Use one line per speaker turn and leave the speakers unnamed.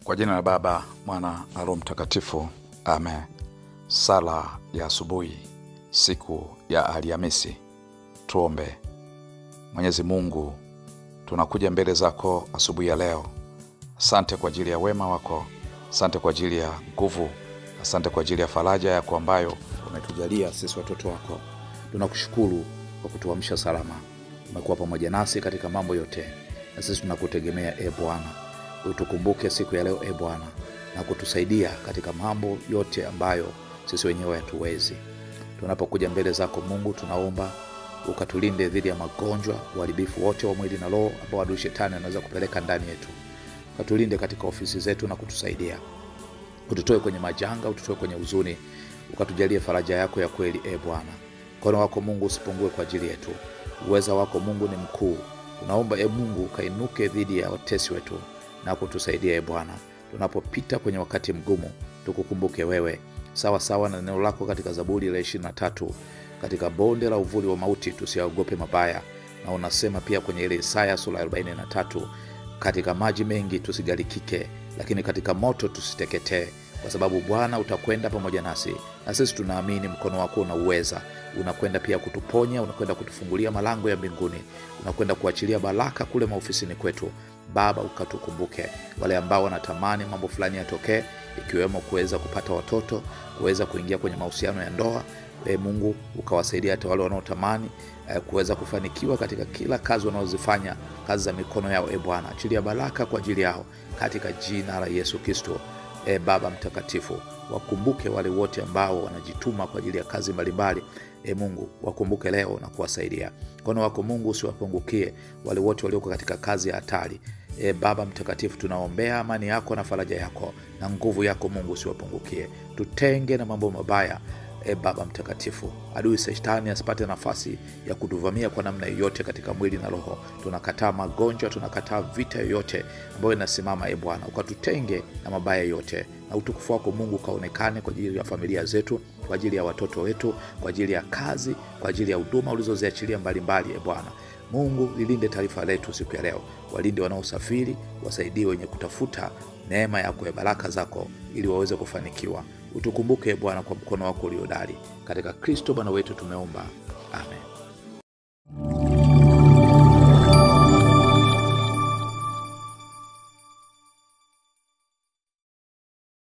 Kwa jina la Baba, Mwana na Roho Mtakatifu. Amen. Sala ya asubuhi, siku ya Alhamisi. Tuombe. Mwenyezi Mungu, tunakuja mbele zako asubuhi ya leo. Asante kwa ajili ya wema wako, asante kwa ajili ya nguvu, asante kwa ajili ya faraja yako ambayo umetujalia sisi watoto wako. Tunakushukuru kwa kutuamsha salama. Umekuwa pamoja nasi katika mambo yote, na sisi tunakutegemea Bwana. Utukumbuke siku ya leo Bwana, na kutusaidia katika mambo yote ambayo sisi wenyewe hatuwezi. Tunapokuja mbele zako Mungu, tunaomba ukatulinde dhidi ya magonjwa, uharibifu wote wa mwili na roho ambao adui shetani anaweza kupeleka ndani yetu. Ukatulinde katika ofisi zetu na kutusaidia. Ututoe kwenye majanga, ututoe kwenye huzuni, ukatujalie faraja yako ya kweli Bwana. Mkono wako Mungu usipungue kwa ajili yetu. Uweza wako Mungu ni mkuu. Tunaomba Mungu ukainuke dhidi ya watesi wetu na kutusaidia Bwana. Tunapopita kwenye wakati mgumu, tukukumbuke wewe. Sawa sawa na neno lako katika Zaburi la 23, katika bonde la uvuli wa mauti tusiogope mabaya. Na unasema pia kwenye ile Isaya sura 43, katika maji mengi tusigalikike, lakini katika moto tusiteketee, kwa sababu Bwana utakwenda pamoja nasi. Na sisi tunaamini mkono wako una uweza. Unakwenda pia kutuponya, unakwenda kutufungulia malango ya mbinguni, unakwenda kuachilia baraka kule maofisini kwetu. Baba, ukatukumbuke wale ambao wanatamani mambo fulani yatokee, ikiwemo kuweza kupata watoto, kuweza kuingia kwenye mahusiano ya ndoa. Mungu ukawasaidia hata wale wanaotamani kuweza kufanikiwa katika kila kazi wanazozifanya, kazi za mikono yao Bwana. Achilia baraka kwa ajili yao katika jina la Yesu Kristo. Baba mtakatifu, wakumbuke wale wote ambao wanajituma kwa ajili ya kazi mbalimbali. Mungu wakumbuke leo na kuwasaidia. Mkono wako Mungu usiwapungukie wale wote walioko katika kazi ya hatari. Baba mtakatifu, tunaombea amani yako na faraja yako na nguvu yako Mungu usiwapungukie. Tutenge na mambo mabaya Baba mtakatifu. Adui shetani asipate nafasi ya kutuvamia kwa namna yoyote katika mwili na roho. Tunakataa magonjwa, tunakataa vita yoyote ambayo inasimama Bwana. Ukatutenge na mabaya yote, na utukufu wako Mungu kaonekane kwa ajili ya familia zetu, kwa ajili ya watoto wetu, kwa ajili ya kazi, kwa ajili ya huduma ulizoziachilia mbalimbali Bwana. Mungu, lilinde taifa letu siku ya leo. Walinde wanaosafiri, wasaidie wenye kutafuta neema yako ya baraka zako ili waweze kufanikiwa. Utukumbuke Bwana kwa mkono wako uliodari. Katika Kristo Bwana wetu tumeomba.